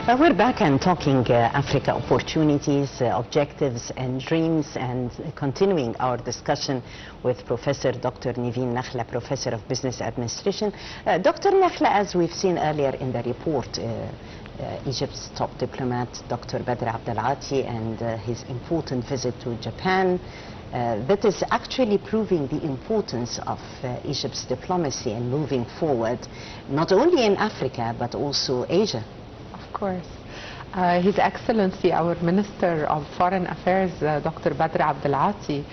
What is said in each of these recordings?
We're back and talking Africa opportunities, objectives and dreams, and continuing our discussion with Professor Dr. Nevine Nakhla, Professor of Business Administration. Dr. Nakhla, as we've seen earlier in the report, Egypt's top diplomat, Dr. Badr Abdelati, and his important visit to Japan, that is actually proving the importance of Egypt's diplomacy and moving forward, not only in Africa, but also Asia. Of course. His Excellency, our Minister of Foreign Affairs, Dr. Badr Abdelati,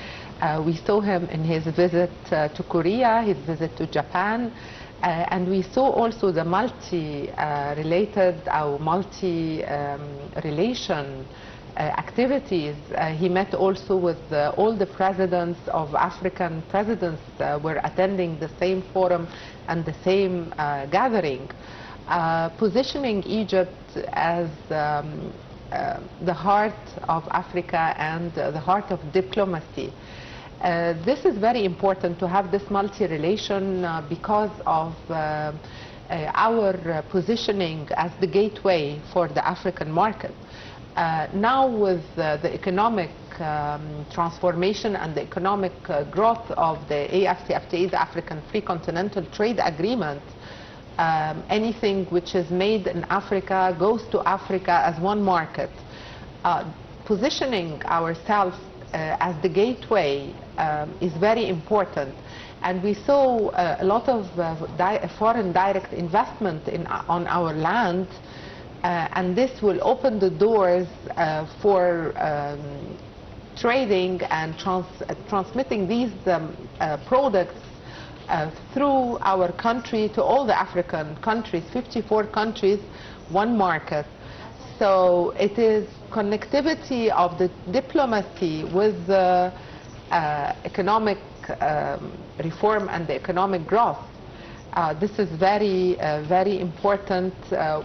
we saw him in his visit to Korea, his visit to Japan, and we saw also the multi-relation activities. He met also with all the presidents of African presidents were attending the same forum and the same gathering. Positioning Egypt as the heart of Africa and the heart of diplomacy. This is very important to have this multi-relation because of our positioning as the gateway for the African market. Now with the economic transformation and the economic growth of the AfCFTA, the African Free Continental Trade Agreement, anything which is made in Africa goes to Africa as one market. Positioning ourselves as the gateway is very important, and we saw a lot of foreign direct investment on our land, and this will open the doors for trading and transmitting these products through our country to all the African countries, 54 countries, one market. So it is connectivity of the diplomacy with the economic reform and the economic growth. This is very, very important.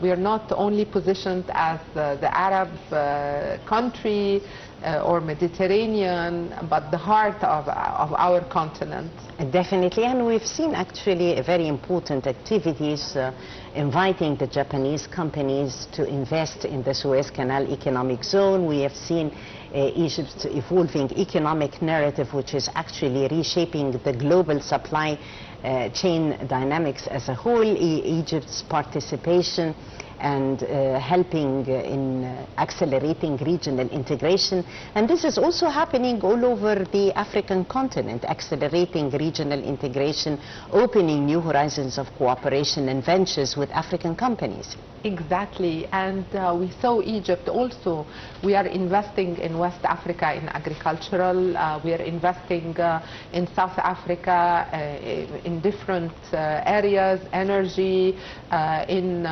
We are not only positioned as the Arab country or Mediterranean, but the heart of our continent. Definitely, and we've seen actually very important activities inviting the Japanese companies to invest in the Suez Canal economic zone. We have seen Egypt's evolving economic narrative, which is actually reshaping the global supply chain dynamics as a whole. Egypt's participation and helping in accelerating regional integration. And this is also happening all over the African continent, accelerating regional integration, opening new horizons of cooperation and ventures with African companies. Exactly, and we saw Egypt also. We are investing in West Africa in agricultural, we are investing in South Africa in different areas, energy, in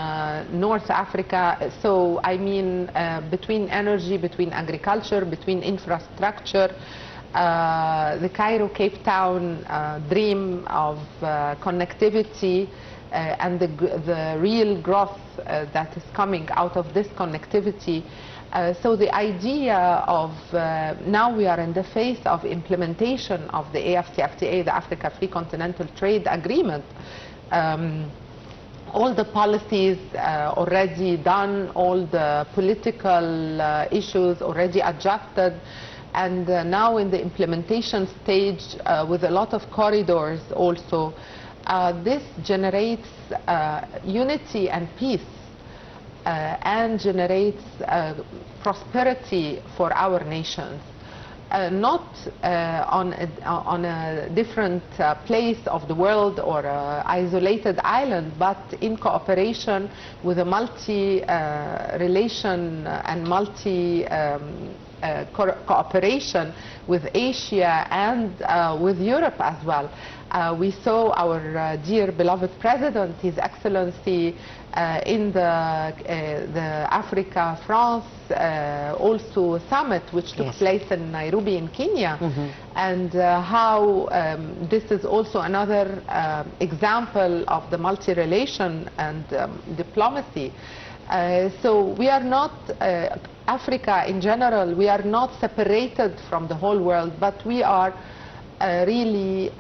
North Africa. So I mean between energy, between agriculture, between infrastructure, the Cairo-Cape Town dream of connectivity and the real growth that is coming out of this connectivity. So the idea of now we are in the phase of implementation of the AfCFTA, the Africa Free Continental Trade Agreement. All the policies already done, all the political issues already adjusted, and now in the implementation stage with a lot of corridors also. This generates unity and peace and generates prosperity for our nations. Not on a different place of the world or isolated island, but in cooperation with a multi-relation and cooperation with Asia and with Europe as well. We saw our dear beloved President, His Excellency, in the Africa-France also summit, which took place in Nairobi in Kenya, and how this is also another example of the multi-relation and diplomacy. So we are not, Africa in general, we are not separated from the whole world, but we are really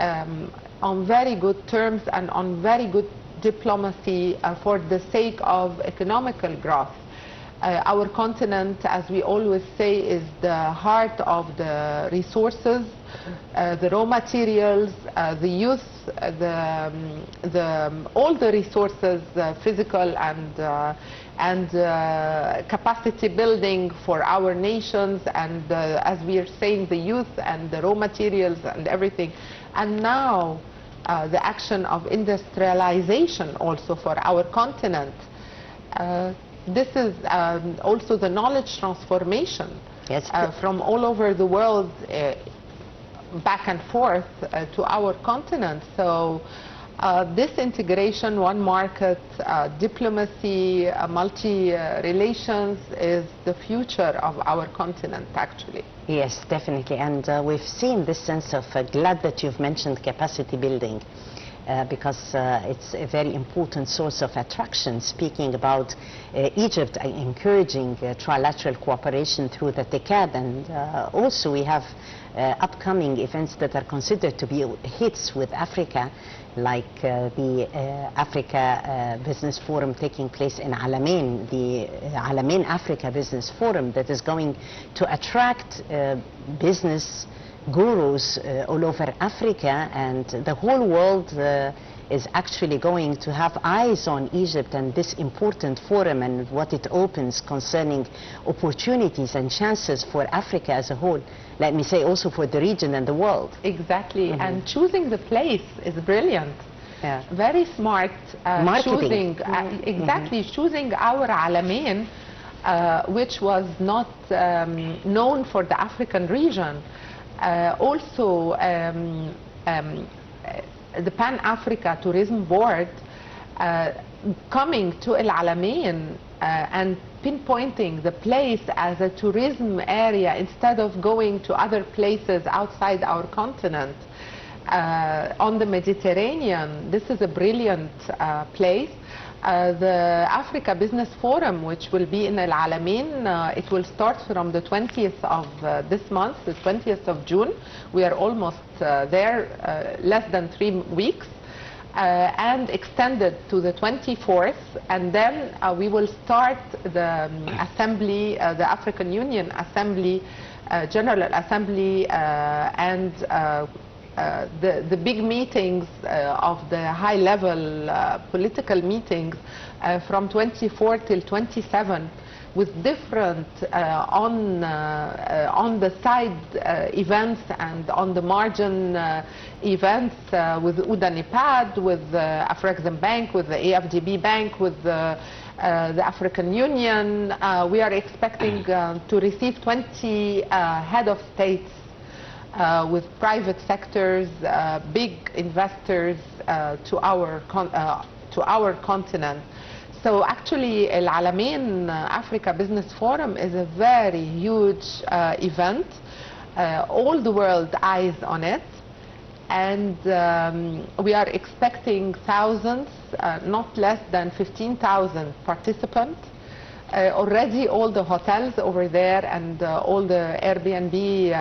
on very good terms and on very good diplomacy for the sake of economical growth. Our continent, as we always say, is the heart of the resources, the raw materials, the youth, all the resources, physical and capacity building for our nations, and as we are saying, the youth and the raw materials and everything. And now the action of industrialization also for our continent. This is also the knowledge transformation, yes, from all over the world back and forth to our continent. So this integration, one market, diplomacy, multi-relations is the future of our continent, actually. Yes, definitely. And we've seen this sense of, glad that you've mentioned capacity building. Because it's a very important source of attraction. Speaking about Egypt encouraging trilateral cooperation through the TICAD, and also we have upcoming events that are considered to be hits with Africa, like the Africa Business Forum taking place in Alamein, the Alamein Africa Business Forum, that is going to attract business gurus all over Africa, and the whole world is actually going to have eyes on Egypt and this important forum and what it opens concerning opportunities and chances for Africa as a whole. Let me say also for the region and the world. Exactly, and choosing the place is brilliant. Yeah. Very smart marketing. Choosing, exactly, choosing our Alamein, which was not known for the African region. Also, the Pan-Africa Tourism Board coming to El Alamein and pinpointing the place as a tourism area instead of going to other places outside our continent. On the Mediterranean, this is a brilliant place. The Africa Business Forum, which will be in El Alamein, it will start from the 20th of this month, the 20th of June. We are almost there, less than 3 weeks, and extended to the 24th. And then we will start the assembly, the African Union Assembly, General Assembly, and the big meetings of the high-level political meetings from 24 till 27, with different on the side events and on the margin events with UDA NIPAD, with Afrexim Bank, with the AFDB Bank, with the African Union. We are expecting to receive 20 head of states with private sectors, big investors to our continent. So actually, El Alamein Africa Business Forum is a very huge event. All the world eyes on it, and we are expecting thousands, not less than 15,000 participants. Already all the hotels over there and all the Airbnb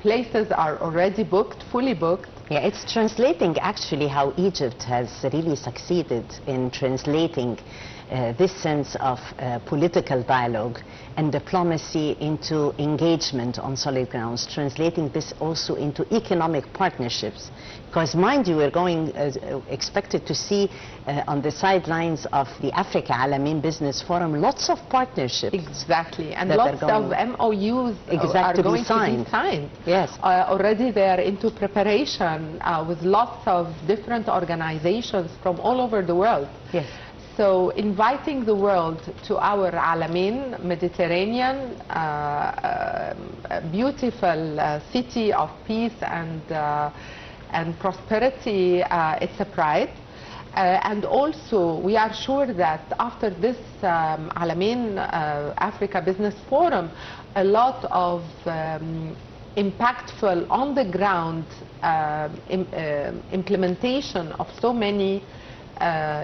places are already booked, fully booked. Yeah, it's translating actually how Egypt has really succeeded in translating this sense of political dialogue and diplomacy into engagement on solid grounds, translating this also into economic partnerships. Because mind you, we're going expected to see on the sidelines of the Africa Alamein Business Forum lots of partnerships. Exactly, and lots of MOUs are going to be signed. Yes. Already they are into preparation with lots of different organizations from all over the world. Yes. So inviting the world to our Alamein, Mediterranean, beautiful city of peace and prosperity, it's a pride. And also we are sure that after this Alamein Africa Business Forum, a lot of impactful on the ground implementation of so many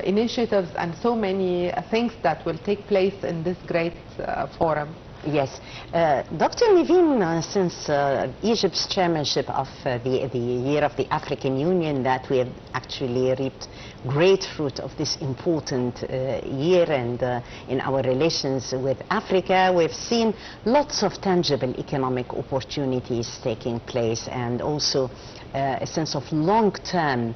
initiatives and so many things that will take place in this great forum. Yes. Dr. Nevine, since Egypt's chairmanship of the Year of the African Union, that we have actually reaped great fruit of this important year, and in our relations with Africa, we've seen lots of tangible economic opportunities taking place, and also a sense of long-term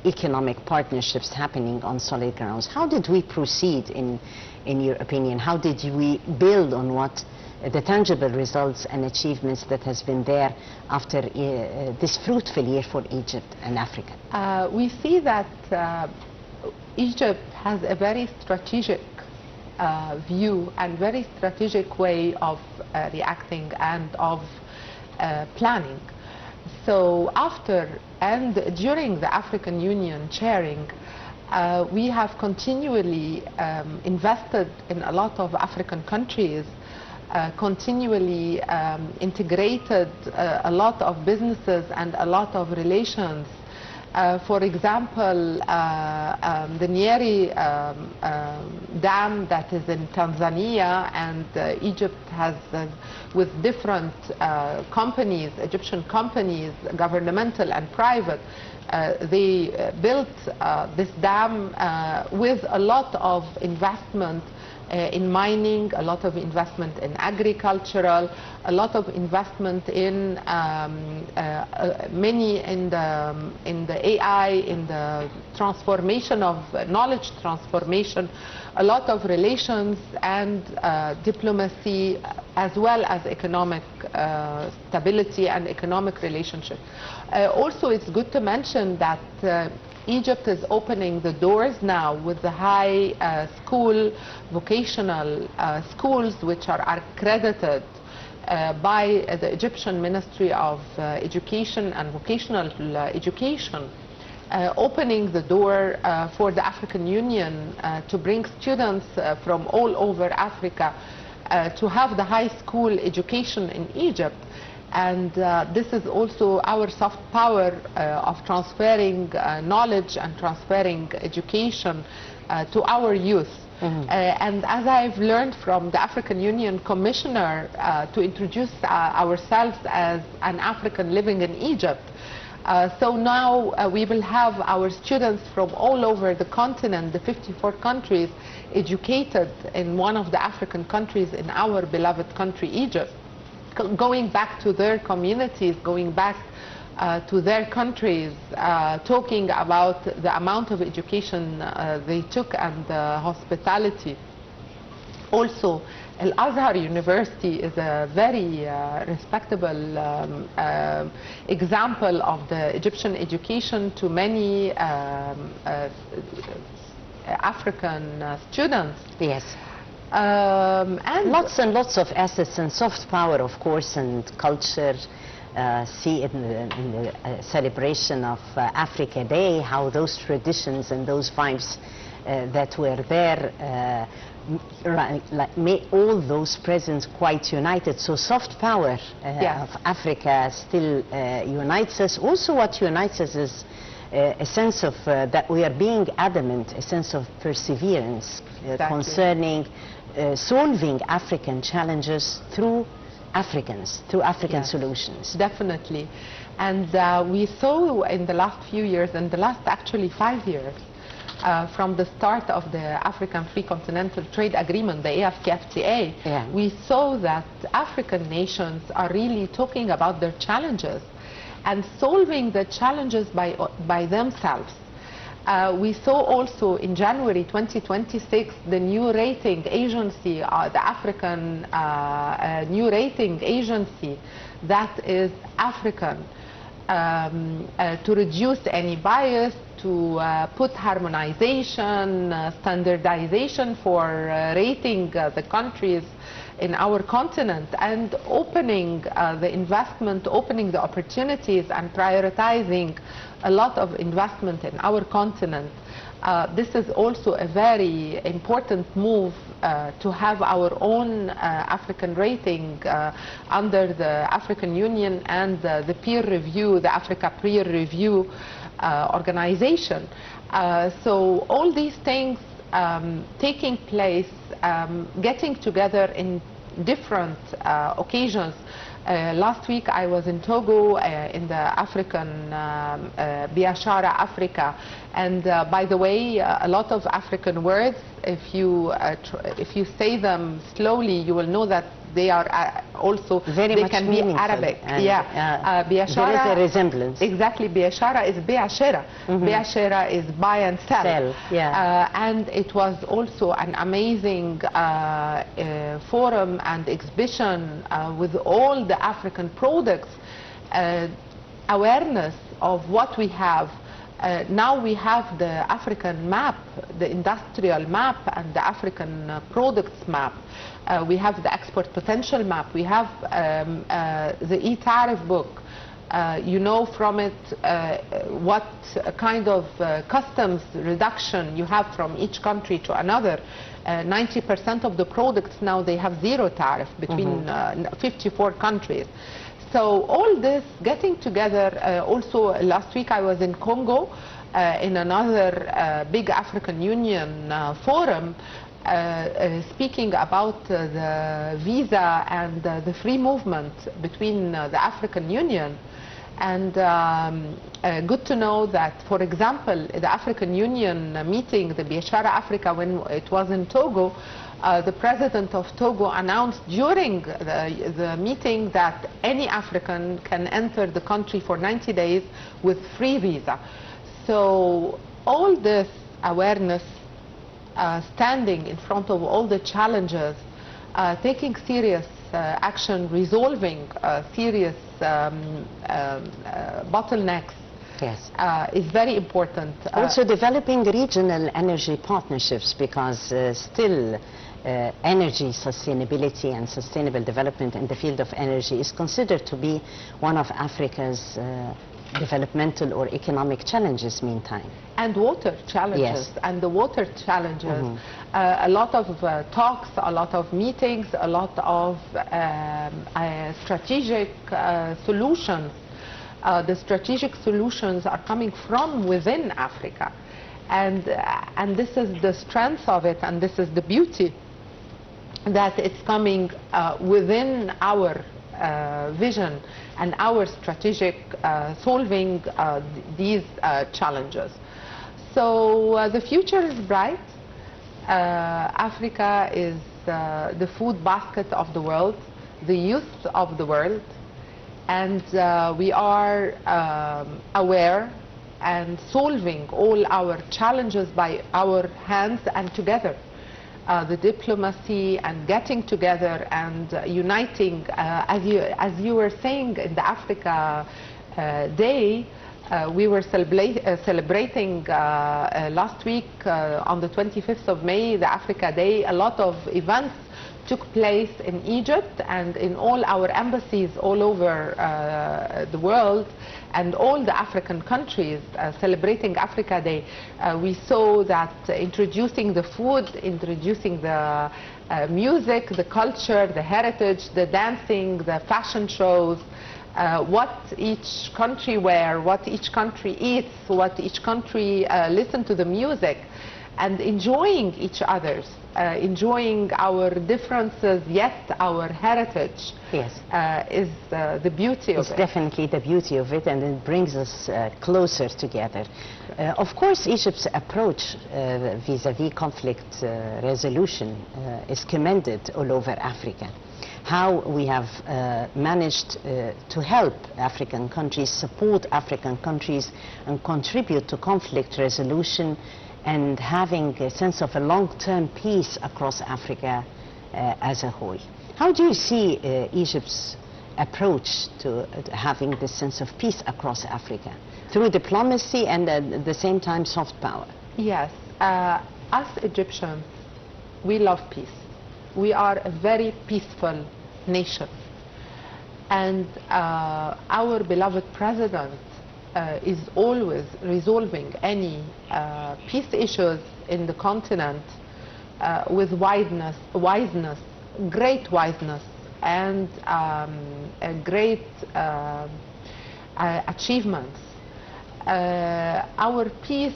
economic partnerships happening on solid grounds. How did we proceed in your opinion? How did we build on what the tangible results and achievements that has been there after this fruitful year for Egypt and Africa? We see that Egypt has a very strategic view and very strategic way of reacting and of planning. So after and during the African Union chairing, we have continually invested in a lot of African countries, continually integrated a lot of businesses and a lot of relations. For example, the Nyeri dam that is in Tanzania, and Egypt has, with different companies, Egyptian companies, governmental and private, they built this dam with a lot of investment in mining, a lot of investment in agricultural, a lot of investment in many in the AI, in the transformation of knowledge transformation, a lot of relations and diplomacy, as well as economic stability and economic relationship. Also, it's good to mention that Egypt is opening the doors now with the high school vocational schools, which are accredited by the Egyptian Ministry of Education and Vocational Education, opening the door for the African Union to bring students from all over Africa to have the high school education in Egypt. And this is also our soft power of transferring knowledge and transferring education to our youth. Mm-hmm. And as I've learned from the African Union Commissioner to introduce ourselves as an African living in Egypt, so now we will have our students from all over the continent, the 54 countries, educated in one of the African countries in our beloved country, Egypt, going back to their communities, going back to their countries, talking about the amount of education they took and hospitality. Also, Al-Azhar University is a very respectable example of the Egyptian education to many African students. Yes. And lots of assets and soft power, of course, and culture. See in the celebration of Africa Day how those traditions and those vibes that were there made all those presents quite united. So soft power of Africa still unites us. Also, what unites us is a sense of that we are being adamant, a sense of perseverance concerning solving African challenges through Africans, through African solutions. Definitely. And we saw in the last few years, in the last actually 5 years, from the start of the African Free Continental Trade Agreement, the AFCFTA, we saw that African nations are really talking about their challenges and solving the challenges by themselves. We saw also in January 2026 the new rating agency, the African new rating agency that is African, to reduce any bias, to put harmonization, standardization for rating the countries in our continent, and opening the investment, opening the opportunities and prioritizing a lot of investment in our continent. This is also a very important move to have our own African rating under the African Union and the peer review, the Africa peer review organization. So all these things taking place, getting together in different occasions. Last week I was in Togo in the African Biashara Africa, and by the way, a lot of African words, if you say them slowly, you will know that they are also very they much can be Arabic. Yeah, Biashara, there is a resemblance. Exactly, Biashara is Biashara. Biashara is buy and sell. Yeah. And it was also an amazing forum and exhibition with all the African products, awareness of what we have. Now we have the African map, the industrial map, and the African products map. We have the export potential map. We have the e-tariff book. You know from it what kind of customs reduction you have from each country to another. 90% of the products now, they have zero tariff between 54 countries. So all this getting together, also last week I was in Congo in another big African Union forum, speaking about the visa and the free movement between the African Union. And good to know that, for example, the African Union meeting, the Biashara Africa, when it was in Togo, the president of Togo announced during the meeting that any African can enter the country for 90 days with free visa. So all this awareness, standing in front of all the challenges, taking serious action, resolving serious bottlenecks, yes, is very important. Also developing regional energy partnerships, because still energy sustainability and sustainable development in the field of energy is considered to be one of Africa's developmental or economic challenges meantime. And water challenges. Yes. And the water challenges. A lot of talks, a lot of meetings, a lot of strategic solutions. The strategic solutions are coming from within Africa. And this is the strength of it, and this is the beauty, that it's coming within our vision and our strategic solving these challenges. So the future is bright. Africa is the food basket of the world, the youth of the world, and we are aware and solving all our challenges by our hands and together. The diplomacy and getting together and uniting, as you were saying in the Africa Day, we were celebrating last week on the 25th of May, the Africa Day. A lot of events took place in Egypt and in all our embassies all over the world, and all the African countries celebrating Africa Day. We saw that introducing the food, introducing the music, the culture, the heritage, the dancing, the fashion shows, what each country wear, what each country eats, what each country listen to the music, and enjoying each other's, enjoying our differences, yet our heritage. Yes. Is the beauty of it. It's definitely the beauty of it, and it brings us closer together. Of course, Egypt's approach vis-à-vis conflict resolution is commended all over Africa. How we have managed to help African countries, support African countries, and contribute to conflict resolution, and having a sense of a long-term peace across Africa as a whole. How do you see Egypt's approach to having this sense of peace across Africa? Through diplomacy and at the same time soft power? Yes. Us Egyptians, we love peace. We are a very peaceful nation. And our beloved president is always resolving any peace issues in the continent with wiseness, great wiseness, and great achievements. Our peace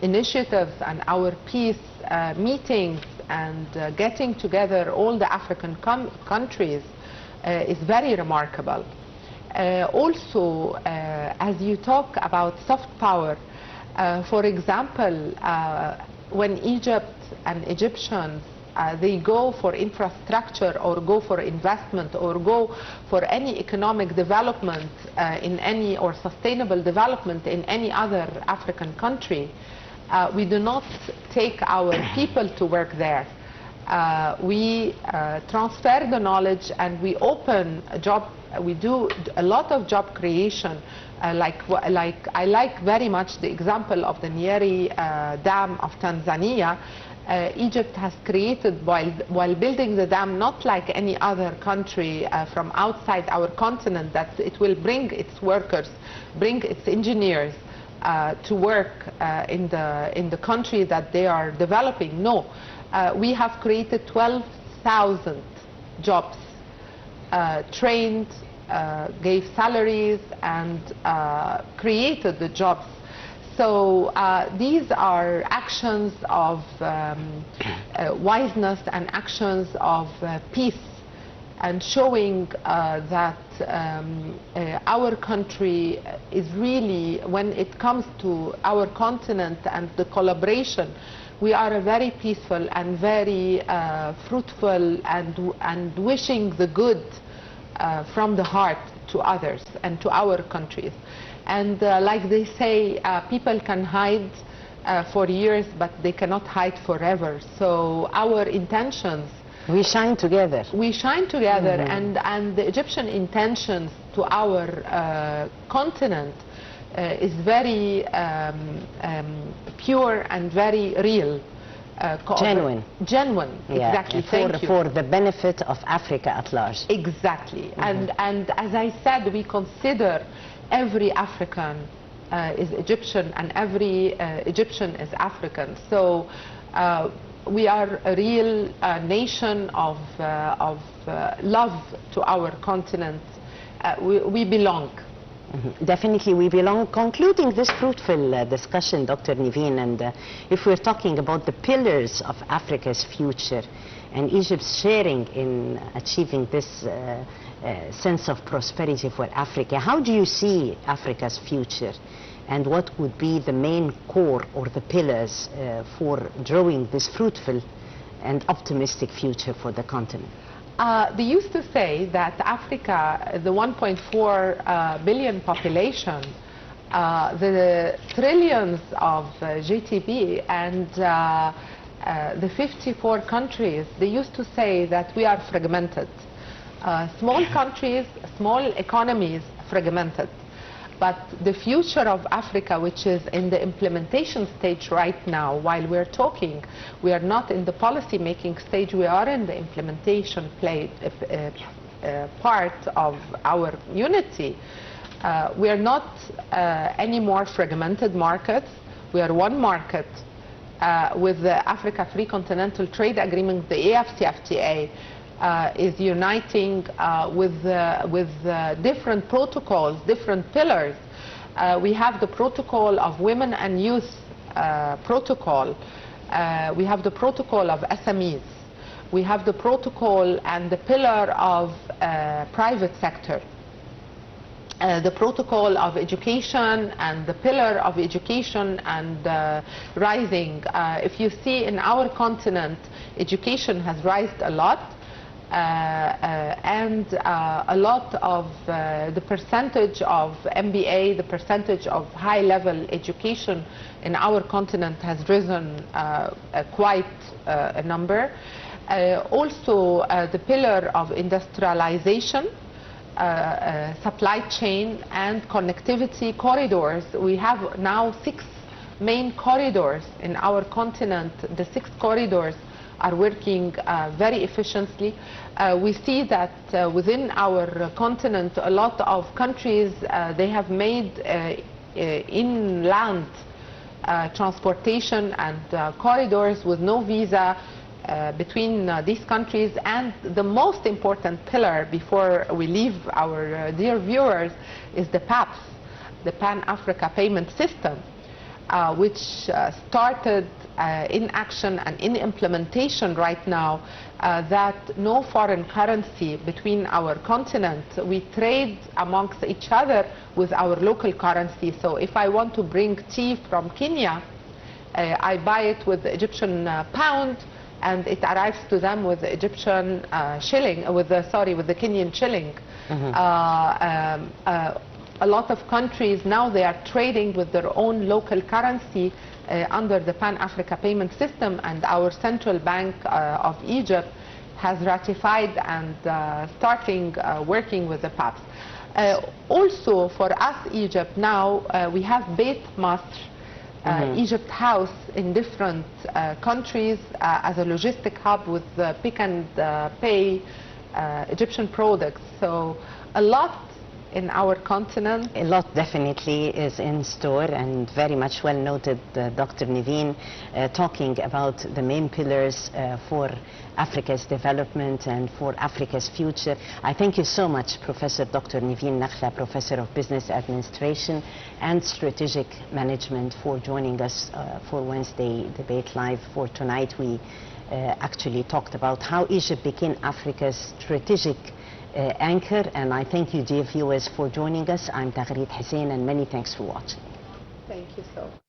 initiatives and our peace meetings and getting together all the African countries is very remarkable. Also, as you talk about soft power, for example, when Egypt and Egyptians they go for infrastructure or go for investment or go for any economic development in any or sustainable development in any other African country, we do not take our people to work there. We transfer the knowledge and we open a job. We do a lot of job creation. I like very much the example of the Nyeri Dam of Tanzania. Egypt has created, while building the dam, not like any other country from outside our continent, that it will bring its workers, bring its engineers to work in the country that they are developing. No, we have created 12,000 jobs, trained, gave salaries, and created the jobs. So these are actions of wiseness and actions of peace, and showing that our country is really, when it comes to our continent and the collaboration, we are a very peaceful and very fruitful and wishing the good from the heart to others and to our countries. And like they say, people can hide for years, but they cannot hide forever. So our intentions... We shine together. We shine together, and the Egyptian intentions to our continent is very pure and very real. Genuine. Genuine, yeah, exactly. For the benefit of Africa at large. Exactly. And as I said, we consider every African is Egyptian, and every Egyptian is African. So we are a real nation of love to our continent. We belong. Definitely we belong. Concluding this fruitful discussion, Dr. Nevine, and if we're talking about the pillars of Africa's future and Egypt's sharing in achieving this sense of prosperity for Africa, how do you see Africa's future, and what would be the main core or the pillars for drawing this fruitful and optimistic future for the continent? They used to say that Africa, the 1.4 billion population, the trillions of GDP, and the 54 countries, they used to say that we are fragmented. Small countries, small economies, fragmented. But the future of Africa, which is in the implementation stage right now, while we're talking, we are not in the policy making stage, we are in the implementation part of our unity. We are not any more fragmented markets. We are one market with the Africa Free Continental Trade Agreement, the AFCFTA. Is uniting with different protocols, different pillars. We have the protocol of women and youth protocol. We have the protocol of SMEs. We have the protocol and the pillar of private sector. The protocol of education and the pillar of education and rising. If you see in our continent, education has risen a lot. And a lot of the percentage of MBA, the percentage of high-level education in our continent has risen quite a number. Also, the pillar of industrialization, supply chain and connectivity corridors. We have now 6 main corridors in our continent. The 6 corridors are working very efficiently. We see that within our continent, a lot of countries, they have made inland transportation and corridors with no visa between these countries. And the most important pillar, before we leave our dear viewers, is the PAPS, the Pan-Africa Payment System. which started in action and in implementation right now, that no foreign currency between our continent. We trade amongst each other with our local currency. So if I want to bring tea from Kenya, I buy it with the Egyptian pound, and it arrives to them with the Egyptian shilling, with the Kenyan shilling. A lot of countries now, they are trading with their own local currency under the Pan-Africa payment system, and our central bank of Egypt has ratified and starting working with the PAPs. Also for us, Egypt now, we have Beit Masr, Egypt House in different countries as a logistic hub with pick and pay Egyptian products. So a lot in our continent. A lot definitely is in store, and very much well noted, Dr. Nevine, talking about the main pillars for Africa's development and for Africa's future. I thank you so much, Professor Dr. Nevine Nakhla, Professor of Business Administration and Strategic Management, for joining us for Wednesday Debate Live. For tonight, we actually talked about how Egypt became Africa's strategic anchor, and I thank you, dear viewers, for joining us. I'm Taghreed Hussein, and many thanks for watching. Thank you so much.